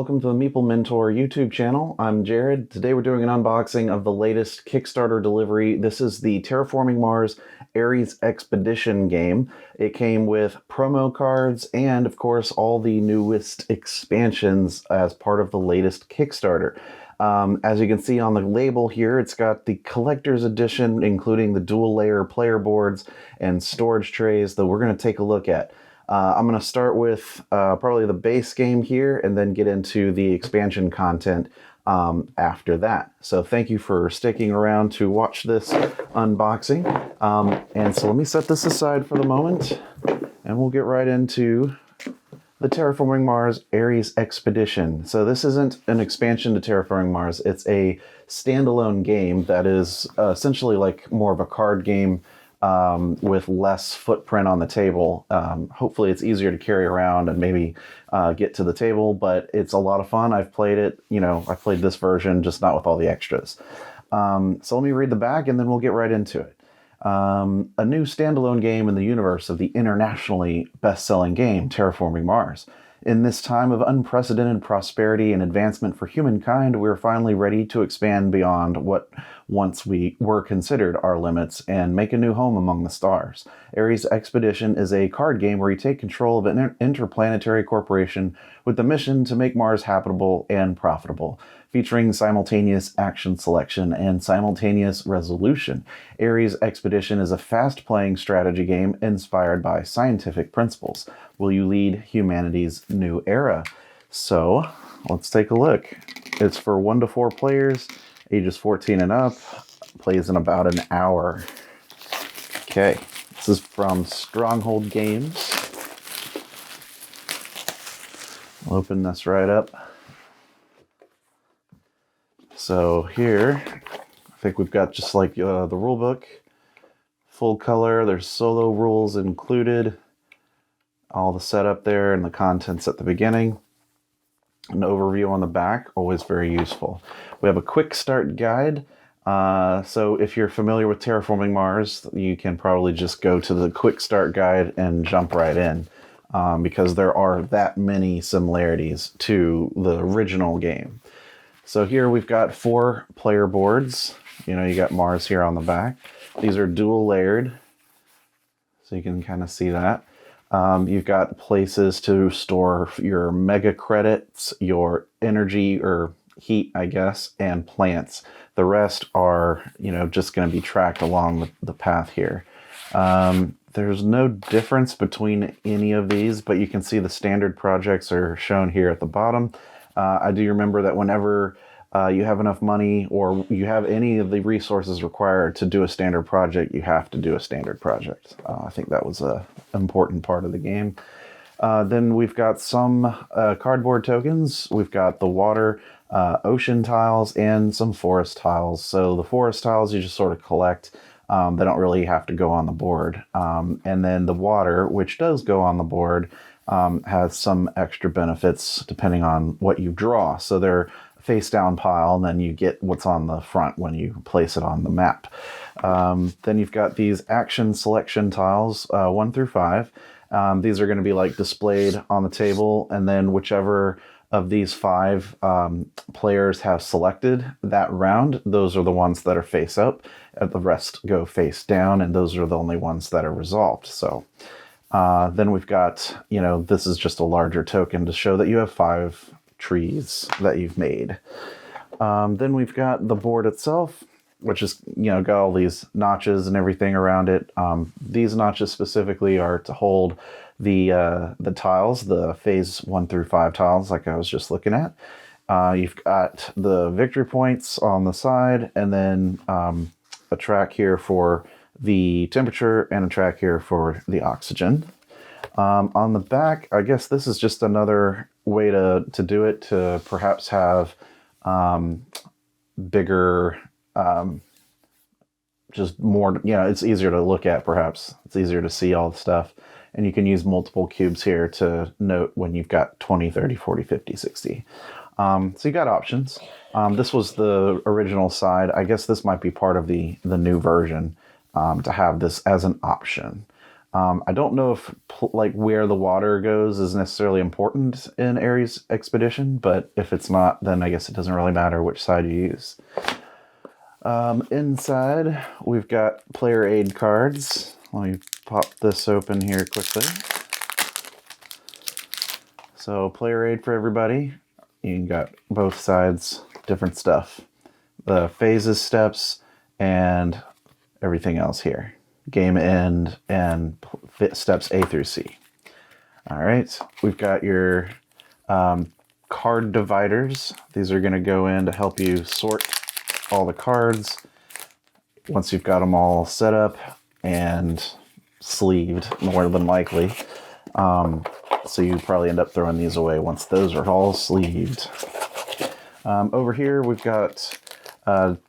welcome to the Meeple Mentor YouTube channel. I'm Jared. Today we're doing an unboxing of the latest Kickstarter delivery. This is the Terraforming Mars Ares Expedition game. It came with promo cards and, of course, all the newest expansions as part of the latest Kickstarter. As you can see on the label here, it's got the collector's edition, including the dual-layer player boards and storage trays that we're going to take a look at. I'm going to start with probably the base game here and then get into the expansion content after that. So thank you for sticking around to watch this unboxing. And so let me set this aside for the moment and we'll get right into the Terraforming Mars Ares Expedition. So this isn't an expansion to Terraforming Mars. It's a standalone game that is essentially like more of a card game with less footprint on the table. Hopefully it's easier to carry around and maybe get to the table, but it's a lot of fun. I've played it, I've played this version, just not with all the extras. So let me read the back and then we'll get right into it. A new standalone game in the universe of the internationally best-selling game, Terraforming Mars. In this time of unprecedented prosperity and advancement for humankind, we're finally ready to expand beyond what once we were considered our limits and make a new home among the stars. Ares Expedition is a card game where you take control of an interplanetary corporation with the mission to make Mars habitable and profitable, featuring simultaneous action selection and simultaneous resolution. Ares Expedition is a fast-playing strategy game inspired by scientific principles. Will you lead humanity's new era? So, let's take a look. It's for 1 to 4 players, ages 14 and up, plays in about an hour. Okay, this is from Stronghold Games. I'll open this right up. So here, I think we've got just like the rule book, full color, there's solo rules included, all the setup there and the contents at the beginning. An overview on the back, always very useful. We have a quick start guide. So if you're familiar with Terraforming Mars, you can probably just go to the quick start guide and jump right in because there are that many similarities to the original game. So here we've got 4 player boards. You got Mars here on the back. These are dual layered, so you can kind of see that. You've got places to store your mega credits, your energy or heat, I guess, and plants. The rest are, just going to be tracked along the path here. There's no difference between any of these, but you can see the standard projects are shown here at the bottom. I do remember that whenever you have enough money or you have any of the resources required to do a standard project, you have to do a standard project. I think that was an important part of the game. Then we've got some cardboard tokens. We've got the water, ocean tiles, and some forest tiles. So the forest tiles you just sort of collect. They don't really have to go on the board. And then the water, which does go on the board, has some extra benefits depending on what you draw. So they're face down pile, and then you get what's on the front when you place it on the map. Then you've got these action selection tiles, 1 through 5. These are going to be like displayed on the table, and then whichever of these 5 players have selected that round, those are the ones that are face up, and the rest go face down, and those are the only ones that are resolved. So then we've got, this is just a larger token to show that you have 5 trees that you've made. Then we've got the board itself, which is, got all these notches and everything around it. These notches specifically are to hold the tiles, the phase 1 through 5 tiles, like I was just looking at. You've got the victory points on the side, and then a track here for the temperature and a track here for the oxygen. On the back, I guess this is just another way to do it, to perhaps have bigger, just more, it's easier to look at, perhaps. It's easier to see all the stuff. And you can use multiple cubes here to note when you've got 20, 30, 40, 50, 60. So you got options. This was the original side. I guess this might be part of the new version, to have this as an option. I don't know if like where the water goes is necessarily important in Ares Expedition, but if it's not, then I guess it doesn't really matter which side you use. Inside, we've got player aid cards. Let me pop this open here quickly. So player aid for everybody. You got both sides, different stuff. The phases, steps, and everything else here. Game end and steps A through C. All right, we've got your card dividers. These are going to go in to help you sort all the cards once you've got them all set up and sleeved, more than likely. So you probably end up throwing these away once those are all sleeved. Over here, we've got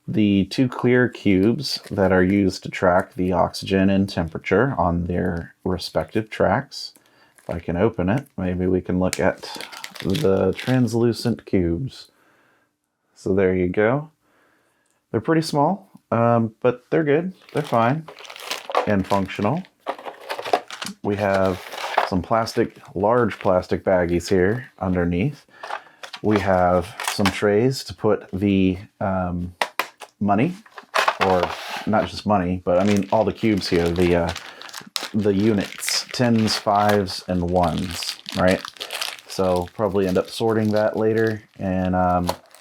the 2 clear cubes that are used to track the oxygen and temperature on their respective tracks. If I can open it, maybe we can look at the translucent cubes. So there you go. They're pretty small, but they're good. They're fine and functional. We have some large plastic baggies here underneath. We have some trays to put the money, or not just money, but I mean all the cubes here, the units, 10s, 5s, and 1s, right? So probably end up sorting that later, and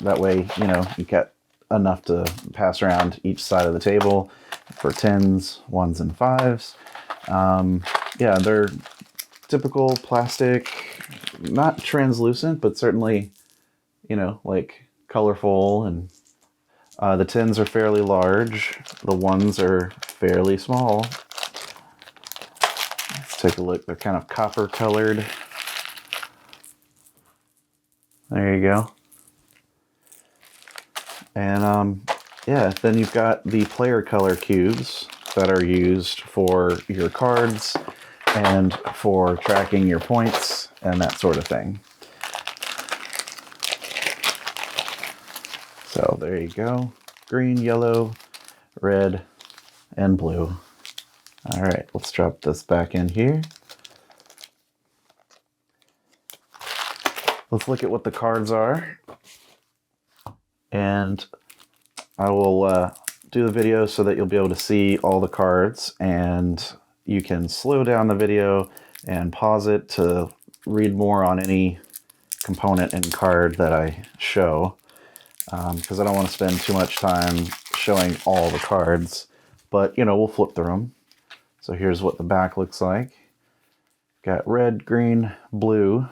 that way, you know, you get enough to pass around each side of the table for 10s, 1s, and 5s. Yeah, they're typical plastic, not translucent, but certainly, you know, like colorful, and the 10s are fairly large. The 1s are fairly small. Let's take a look. They're kind of copper colored. There you go. And yeah, then you've got the player color cubes that are used for your cards and for tracking your points and that sort of thing. So there you go. Green, yellow, red, and blue. All right, let's drop this back in here. Let's look at what the cards are. And I will do the video so that you'll be able to see all the cards, and you can slow down the video and pause it to read more on any component and card that I show, because I don't want to spend too much time showing all the cards, but you know, we'll flip through them. So here's what the back looks like. Got red, green, blue.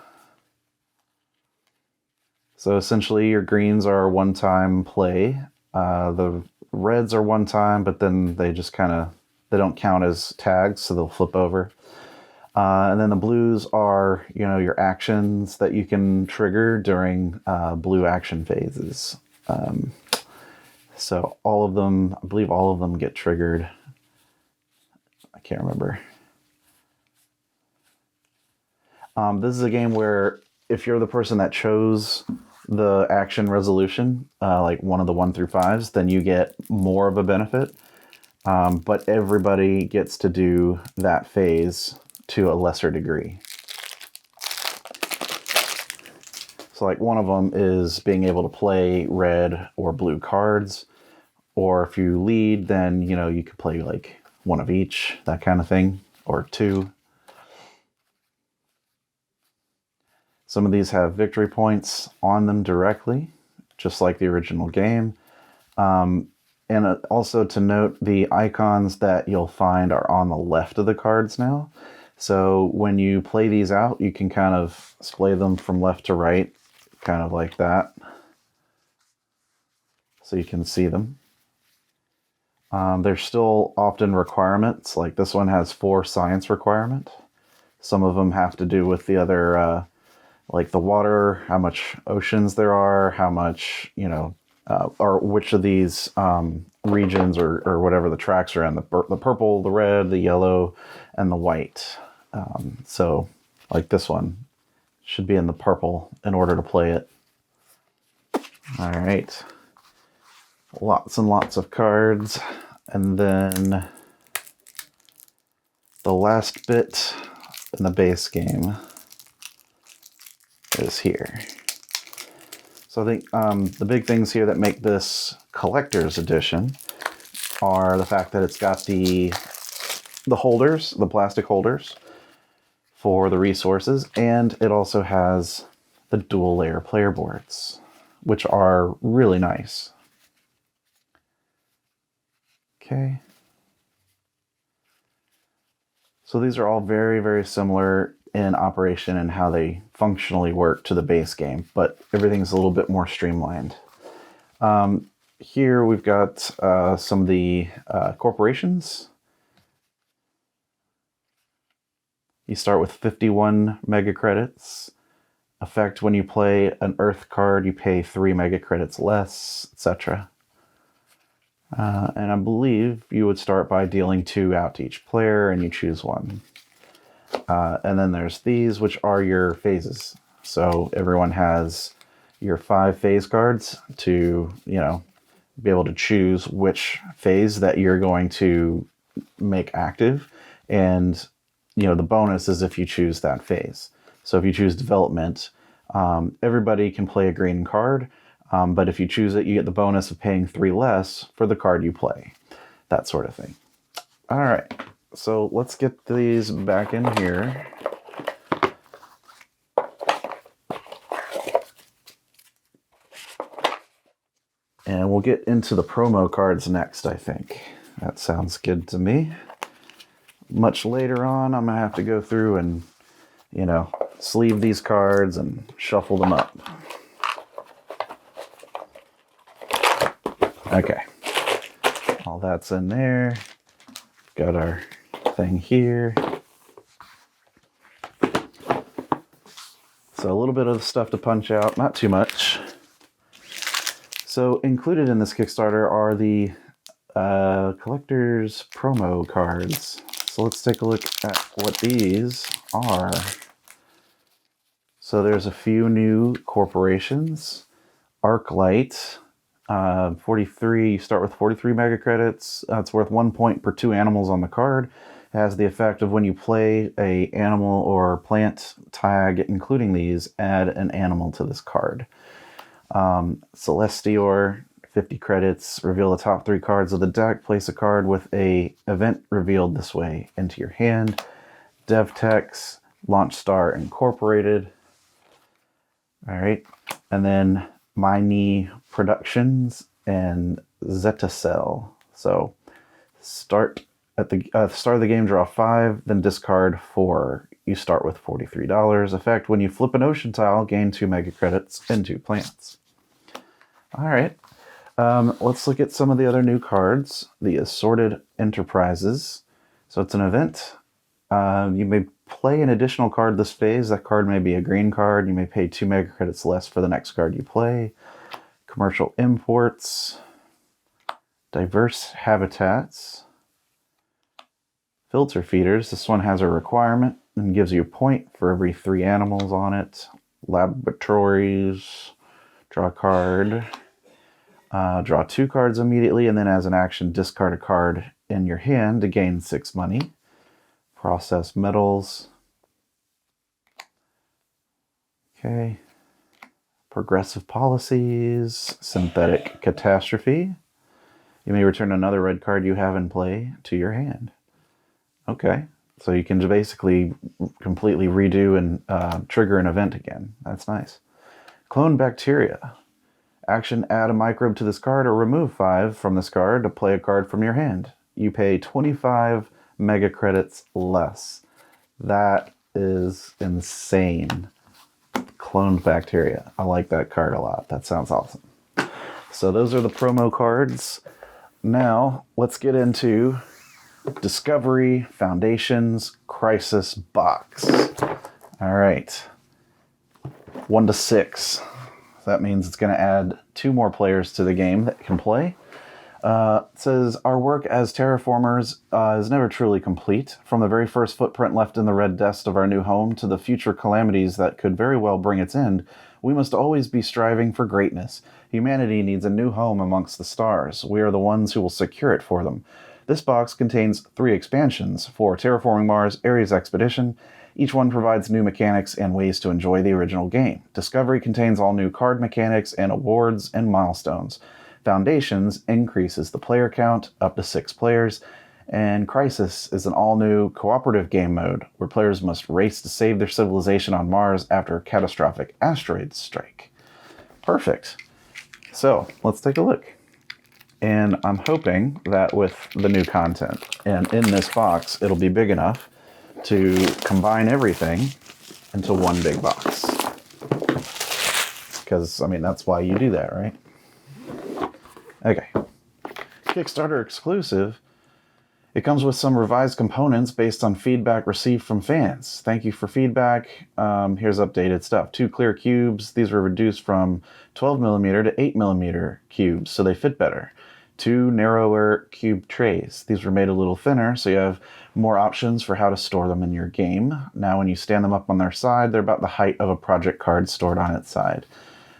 So essentially your greens are a one-time play. The reds are one time, but then they just they don't count as tags, so they'll flip over. And then the blues are, you know, your actions that you can trigger during blue action phases. So all of them, I believe all of them get triggered. I can't remember. This is a game where if you're the person that chose the action resolution, like one of the 1 through 5s, then you get more of a benefit. But everybody gets to do that phase to a lesser degree. So like one of them is being able to play red or blue cards, or if you lead, then, you know, you could play like one of each, that kind of thing, or 2. Some of these have victory points on them directly, just like the original game. And also to note, the icons that you'll find are on the left of the cards now. So when you play these out, you can kind of splay them from left to right, kind of like that, so you can see them. There's still often requirements, like this one has 4 science requirement. Some of them have to do with the other, like the water, how much oceans there are, how much, you know, or which of these regions or whatever the tracks are in, the purple, the red, the yellow, and the white. So like this one should be in the purple in order to play it. All right. Lots and lots of cards. And then the last bit in the base game is here. So I think the big things here that make this collector's edition are the fact that it's got the holders, the plastic holders for the resources, and it also has the dual layer player boards, which are really nice. Okay. So these are all very, very similar in operation and how they functionally work to the base game, but everything's a little bit more streamlined. Here we've got some of the corporations. You start with 51 mega credits. Effect: when you play an Earth card, you pay 3 mega credits less, etc. And I believe you would start by dealing 2 out to each player, and you choose one. And then there's these, which are your phases. So everyone has your 5 phase cards to, be able to choose which phase that you're going to make active. And, the bonus is if you choose that phase. So if you choose development, everybody can play a green card. But if you choose it, you get the bonus of paying 3 less for the card you play. That sort of thing. All right. So let's get these back in here. And we'll get into the promo cards next, I think. That sounds good to me. Much later on, I'm going to have to go through and, sleeve these cards and shuffle them up. Okay. All that's in there. Got our thing here. So a little bit of stuff to punch out, not too much. So included in this Kickstarter are the collector's promo cards. So let's take a look at what these are. So there's a few new corporations. Arclight, 43, you start with 43 mega credits. It's worth 1 point per 2 animals on the card. It has the effect of when you play a animal or plant tag, including these, add an animal to this card. Celestior, 50 credits, reveal the top 3 cards of the deck, place a card with a event revealed this way into your hand. DevTex, Launch Star Incorporated. All right, and then Mini Productions and Zetacell. So start at the start of the game, draw 5, then discard 4. You start with $43. Effect: when you flip an ocean tile, gain 2 mega credits and 2 plants. All right. Let's look at some of the other new cards. The Assorted Enterprises. So it's an event. You may play an additional card this phase. That card may be a green card. You may pay 2 mega credits less for the next card you play. Commercial Imports. Diverse Habitats. Filter Feeders. This one has a requirement and gives you a point for every 3 animals on it. Laboratories. Draw a card. Draw 2 cards immediately, and then as an action, discard a card in your hand to gain 6 money. Process Metals. Okay. Progressive Policies. Synthetic Catastrophe. You may return another red card you have in play to your hand. Okay. So you can basically completely redo and trigger an event again. That's nice. Clone Bacteria. Action: add a microbe to this card or remove 5 from this card to play a card from your hand. You pay 25 mega credits less. That is insane. Cloned Bacteria. I like that card a lot. That sounds awesome. So those are the promo cards. Now let's get into Discovery Foundations Crisis Box. All right. 1 to 6. That means it's going to add 2 more players to the game that can play. It says, our work as terraformers is never truly complete. From the very first footprint left in the red dust of our new home to the future calamities that could very well bring its end, we must always be striving for greatness. Humanity needs a new home amongst the stars. We are the ones who will secure it for them. This box contains 3 expansions for Terraforming Mars, Ares Expedition. Each one provides new mechanics and ways to enjoy the original game. Discovery contains all new card mechanics and awards and milestones. Foundations increases the player count up to 6 players. And Crisis is an all-new cooperative game mode where players must race to save their civilization on Mars after a catastrophic asteroid strike. Perfect. So, let's take a look. And I'm hoping that with the new content and in this box, it'll be big enough to combine everything into one big box. Because, I mean, that's why you do that, right? Okay. Kickstarter exclusive. It comes with some revised components based on feedback received from fans. Thank you for feedback. Here's updated stuff. 2 clear cubes. These were reduced from 12mm to 8mm cubes, so they fit better. 2 narrower cube trays. These were made a little thinner, so you have more options for how to store them in your game. Now when you stand them up on their side, they're about the height of a project card stored on its side.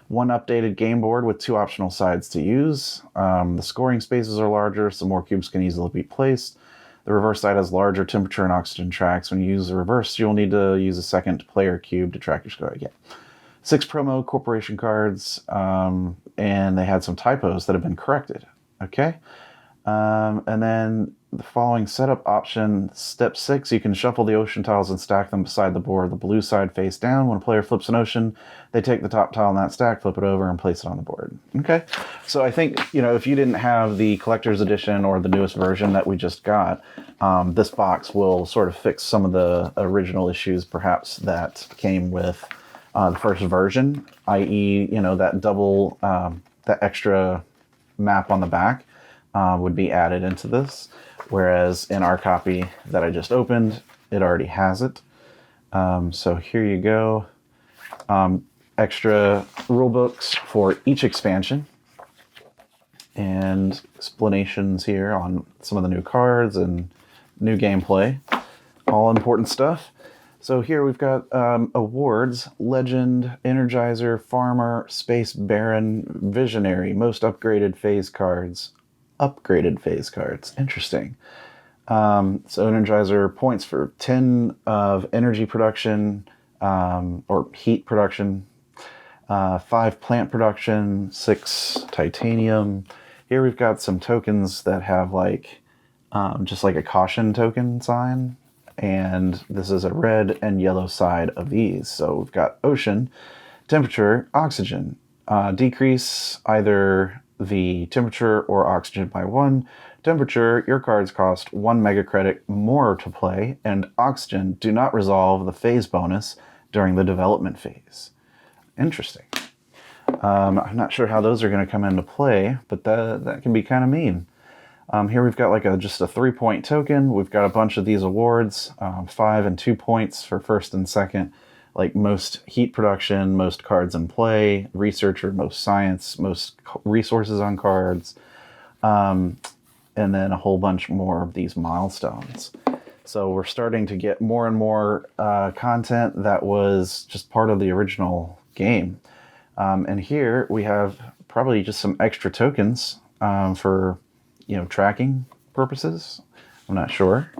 1 updated game board with 2 optional sides to use. The scoring spaces are larger, so more cubes can easily be placed. The reverse side has larger temperature and oxygen tracks. When you use the reverse, you'll need to use a second player cube to track your score again. 6 promo corporation cards, and they had some typos that have been corrected. Okay, and then the following setup option, step 6, you can shuffle the ocean tiles and stack them beside the board. The blue side face down. When a player flips an ocean, they take the top tile in that stack, flip it over, and place it on the board. Okay, so I think, you know, if you didn't have the collector's edition or the newest version that we just got, this box will sort of fix some of the original issues perhaps that came with the first version, i.e., you know, that double, that extra map on the back would be added into this, whereas in our copy that I just opened, it already has it. So here you go. Extra rule books for each expansion and explanations here on some of the new cards and new gameplay. All important stuff. So here we've got awards: Legend, Energizer, Farmer, Space Baron, Visionary, most upgraded phase cards. Upgraded phase cards. Interesting. So Energizer points for 10 of energy production, or heat production, 5 plant production, 6 titanium. Here we've got some tokens that have like, just like a caution token sign. And this is a red and yellow side of these. So we've got ocean, temperature, oxygen. Decrease either the temperature or oxygen by 1. Temperature, your cards cost 1 mega credit more to play, and oxygen, do not resolve the phase bonus during the development phase. Interesting. I'm not sure how those are going to come into play, but that can be kind of mean. Here we've got like just a 3-point token. We've got a bunch of these awards, 5 and 2 points for first and second, like most heat production, most cards in play, researcher, most science, most resources on cards, and then a whole bunch more of these milestones. So we're starting to get more and more content that was just part of the original game. And here we have probably just some extra tokens for, you know, tracking purposes. I'm not sure,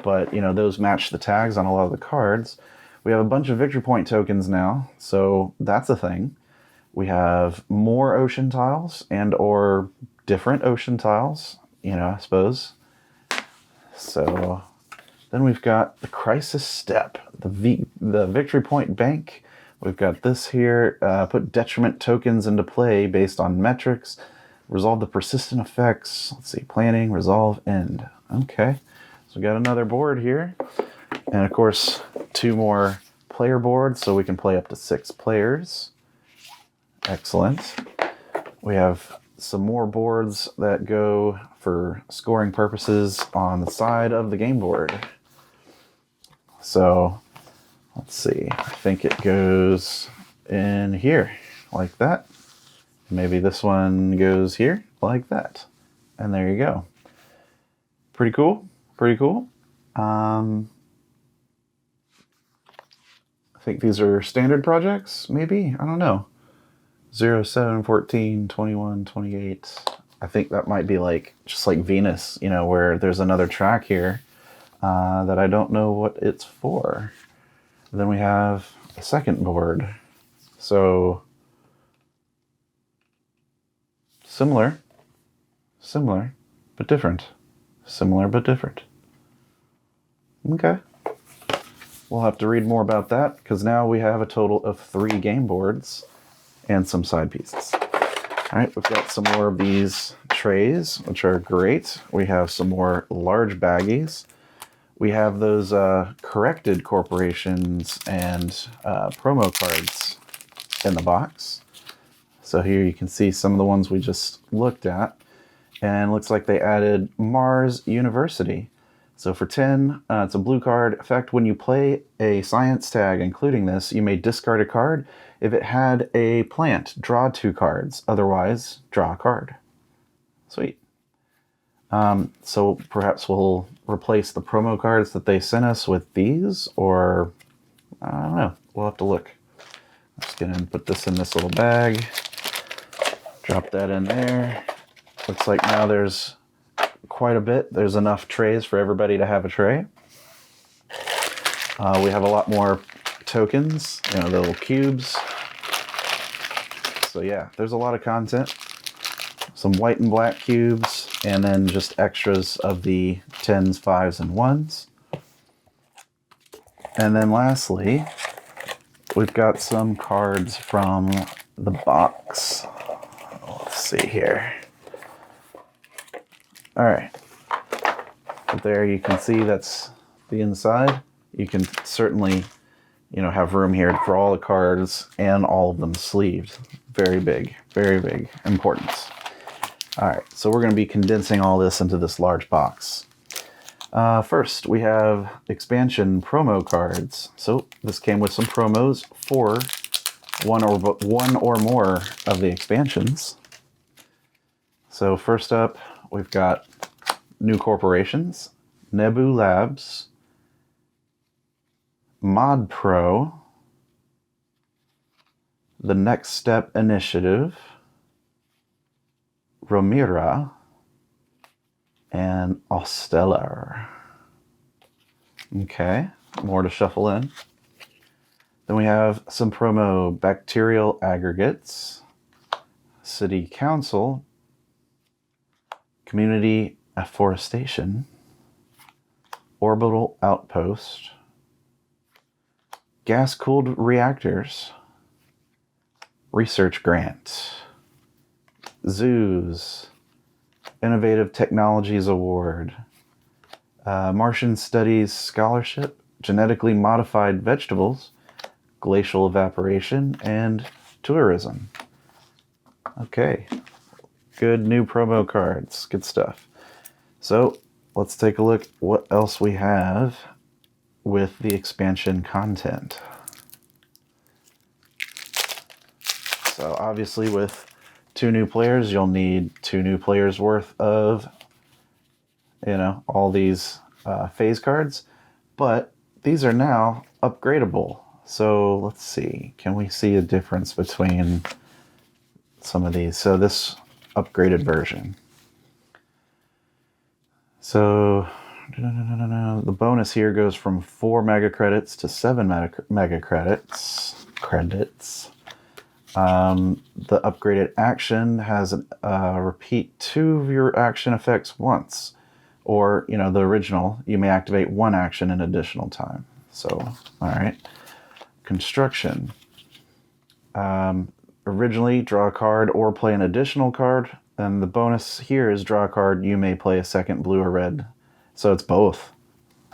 but you know, those match the tags on a lot of the cards. We have a bunch of victory point tokens now, so that's a thing. We have more ocean tiles and or different ocean tiles, you know, I suppose. So then we've got the crisis step, the victory point bank. We've got this here, put detriment tokens into play based on metrics. Resolve the persistent effects. Let's see, planning, resolve, end. Okay, so we got another board here. And of course, 2 more player boards, so we can play up to 6 players. Excellent. We have some more boards that go for scoring purposes on the side of the game board. So, let's see, I think it goes in here, like that. Maybe this one goes here, like that. And there you go. Pretty cool. Pretty cool. I think these are standard projects, maybe? I don't know. 0, 7, 14, 21, 28. I think that might be like just like Venus, you know, where there's another track here that I don't know what it's for. And then we have a second board. So similar, but different. Similar but different. Okay. We'll have to read more about that because now we have a total of 3 game boards and some side pieces. All right, we've got some more of these trays, which are great. We have some more large baggies. We have those corrected corporations and promo cards in the box. So here you can see some of the ones we just looked at. And it looks like they added Mars University. So for 10, it's a blue card. Effect, when you play a science tag including this, you may discard a card. If it had a plant, draw 2 cards. Otherwise, draw a card. Sweet. So perhaps we'll replace the promo cards that they sent us with these, or I don't know. We'll have to look. I'm just going to put this in this little bag. Drop that in there. Looks like now there's quite a bit. There's enough trays for everybody to have a tray. We have a lot more tokens, you know, the little cubes. So yeah, there's a lot of content. Some white and black cubes, and then just extras of the 10s, 5s, and 1s. And then lastly, we've got some cards from the box. Let's see here. All right. There you can see that's the inside. You can certainly, you know, have room here for all the cards and all of them sleeved. Very big importance. All right, so we're going to be condensing all this into this large box. First, we have expansion promo cards. So this came with some promos for one or more of the expansions. So first up, we've got new corporations, Nebu Labs, Mod Pro, The Next Step Initiative, Romira, and Ostellar. Okay, more to shuffle in. Then we have some promo bacterial aggregates, City Council, Community Afforestation, Orbital Outpost, Gas-Cooled Reactors, Research Grant, Zoos, Innovative Technologies Award, Martian Studies Scholarship, Genetically Modified Vegetables, Glacial Evaporation, and Tourism. Okay, good new promo cards, good stuff. So let's take a look what else we have with the expansion content. So obviously with 2 new players, you'll need 2 new players worth of, you know, all these phase cards, but these are now upgradable. So let's see, can we see a difference between some of these? So this upgraded version. So the bonus here goes from 4 mega credits to 7 mega credits. The upgraded action has repeat 2 of your action effects once, or, you know, the original, you may activate 1 action an additional time. So, all right. Construction. Originally, draw a card or play an additional card, and the bonus here is draw a card, you may play a second blue or red. So it's both.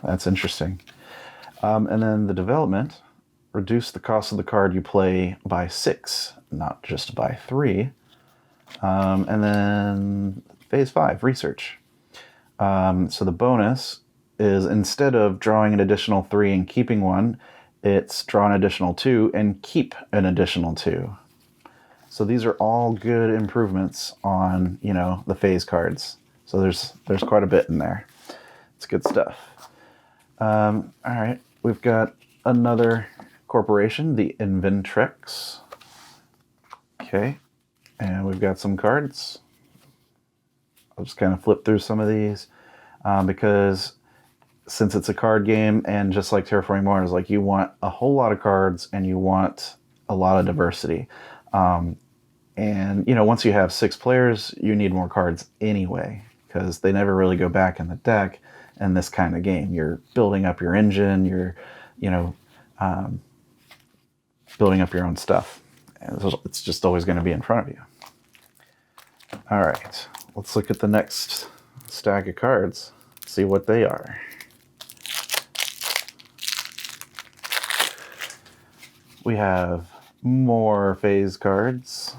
That's interesting. And then the development. Reduce the cost of the card you play by 6, not just by 3. And then phase 5, research. So the bonus is, instead of drawing an additional 3 and keeping 1, it's draw an additional 2 and keep an additional 2. So these are all good improvements on, you know, the phase cards. So there's quite a bit in there. It's good stuff. All right, we've got another corporation, the Inventrex. Okay, and we've got some cards. I'll just kind of flip through some of these because since it's a card game, and just like Terraforming Mars, like you want a whole lot of cards and you want a lot of diversity. And, you know, once you have 6 players, you need more cards anyway, because they never really go back in the deck in this kind of game. You're building up your engine, you're, you know, building up your own stuff. And it's just always going to be in front of you. All right, let's look at the next stack of cards, see what they are. We have more phase cards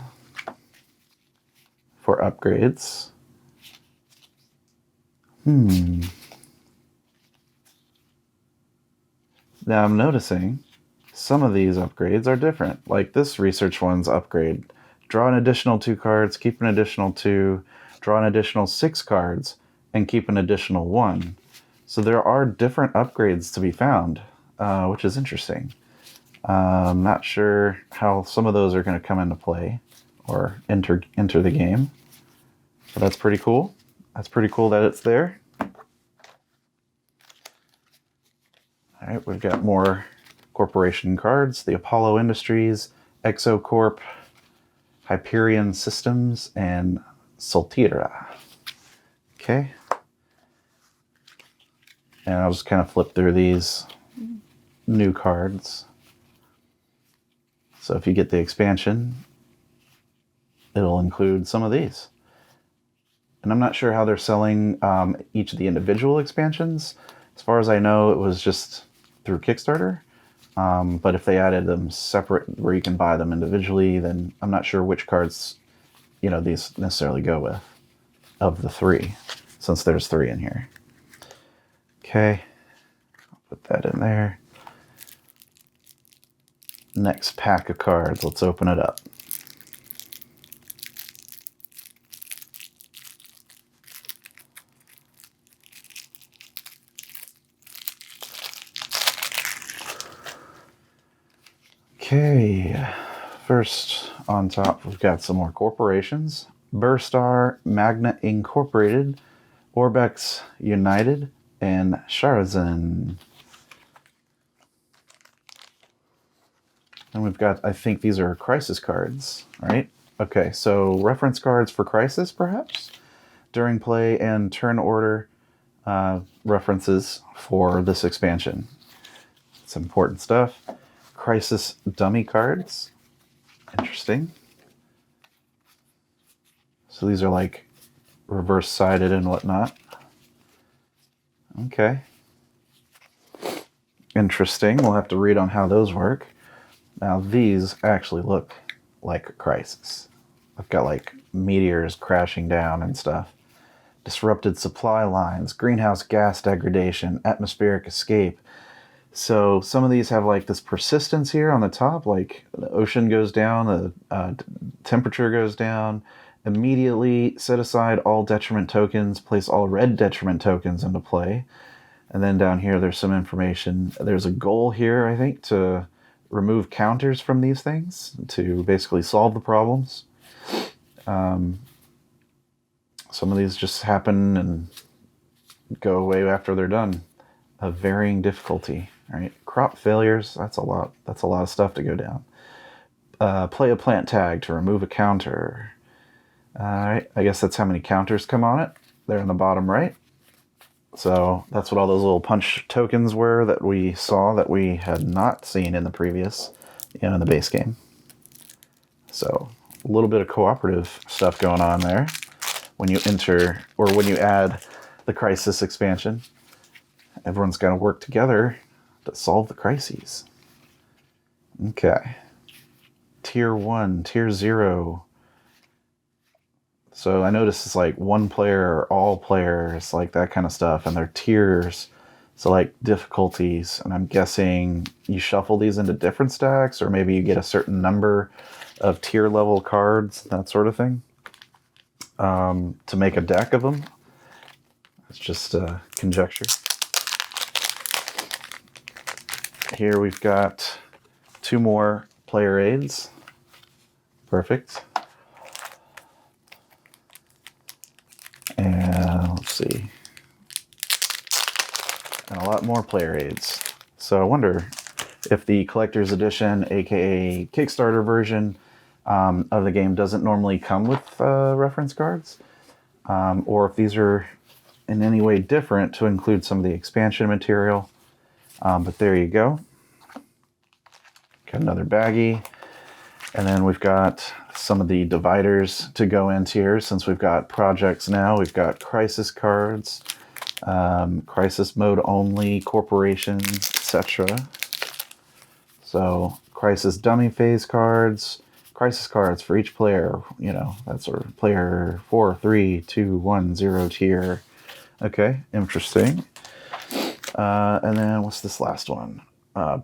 for upgrades. Now I'm noticing some of these upgrades are different. Like this research one's upgrade. Draw an additional 2 cards, keep an additional 2, draw an additional 6 cards, and keep an additional 1. So there are different upgrades to be found, which is interesting. I'm not sure how some of those are going to come into play or enter the game. But that's pretty cool. That's pretty cool that it's there. All right, we've got more corporation cards. The Apollo Industries, ExoCorp, Hyperion Systems, and Soltira. Okay. And I'll just kind of flip through these new cards. So if you get the expansion, it'll include some of these. And I'm not sure how they're selling each of the individual expansions. As far as I know, it was just through Kickstarter. But if they added them separate where you can buy them individually, then I'm not sure which cards, you know, these necessarily go with of the 3, since there's 3 in here. Okay, I'll put that in there. Next pack of cards, let's open it up. Okay, first on top we've got some more corporations. Burstar, Magna Incorporated, Orbex United, and Sharazin. And we've got, I think these are crisis cards, right? Okay, so reference cards for crisis, perhaps? During play and turn order references for this expansion. It's important stuff. Crisis dummy cards. Interesting. So these are like reverse-sided and whatnot. Okay. Interesting. We'll have to read on how those work. Now these actually look like a crisis. I've got like meteors crashing down and stuff. Disrupted supply lines, greenhouse gas degradation, atmospheric escape. So some of these have like this persistence here on the top, like the ocean goes down, the temperature goes down. Immediately set aside all detriment tokens, place all red detriment tokens into play. And then down here there's some information. There's a goal here, I think, to remove counters from these things to basically solve the problems. Some of these just happen and go away after they're done. Of varying difficulty, right? Crop failures, that's a lot of stuff to go down. Play a plant tag to remove a counter. All right, I guess that's how many counters come on it. They're in the bottom right. So that's what all those little punch tokens were that we saw that we had not seen in the previous, you know, in the base game. So a little bit of cooperative stuff going on there when you enter, or when you add the crisis expansion. Everyone's got to work together to solve the crises. Okay. Tier 1, Tier 0. So I noticed it's like 1 player or all players, like that kind of stuff. And they're tiers. So like difficulties. And I'm guessing you shuffle these into different stacks, or maybe you get a certain number of tier level cards, that sort of thing, to make a deck of them. It's just conjecture. Here we've got 2 more player aids. Perfect. And see. And a lot more player aids. So I wonder if the collector's edition, aka Kickstarter version of the game doesn't normally come with reference cards, or if these are in any way different to include some of the expansion material. But there you go. Got another baggie. And then we've got some of the dividers to go into here. Since we've got projects now, we've got crisis cards, crisis mode only, corporations, etc. So crisis dummy phase cards, crisis cards for each player, you know, that sort of player 4, 3, 2, 1, 0 tier. Okay, interesting. And then what's this last one?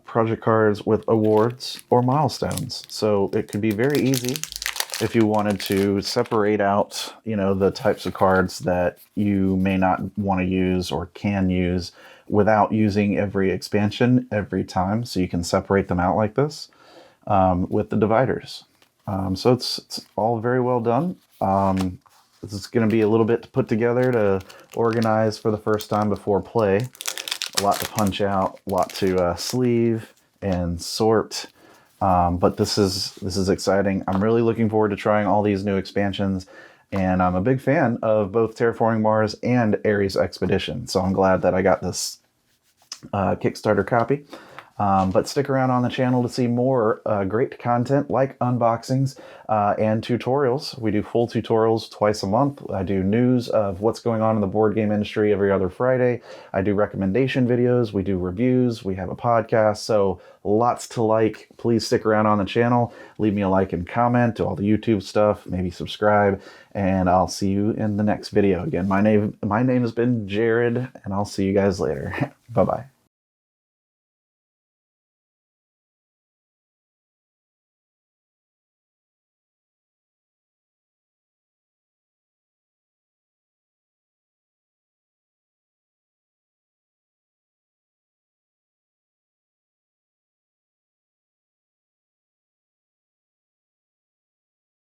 Project cards with awards or milestones. So it could be very easy if you wanted to separate out, you know, the types of cards that you may not want to use or can use without using every expansion every time. So you can separate them out like this with the dividers. So it's all very well done. This is going to be a little bit to put together to organize for the first time before play. A lot to punch out, a lot to sleeve and sort. But this is exciting. I'm really looking forward to trying all these new expansions, and I'm a big fan of both Terraforming Mars and Ares Expedition. So I'm glad that I got this Kickstarter copy. But stick around on the channel to see more great content like unboxings and tutorials. We do full tutorials twice a month. I do news of what's going on in the board game industry every other Friday. I do recommendation videos. We do reviews. We have a podcast. So lots to like. Please stick around on the channel. Leave me a like and comment. Do all the YouTube stuff. Maybe subscribe. And I'll see you in the next video. Again, my name has been Jared, and I'll see you guys later. Bye-bye.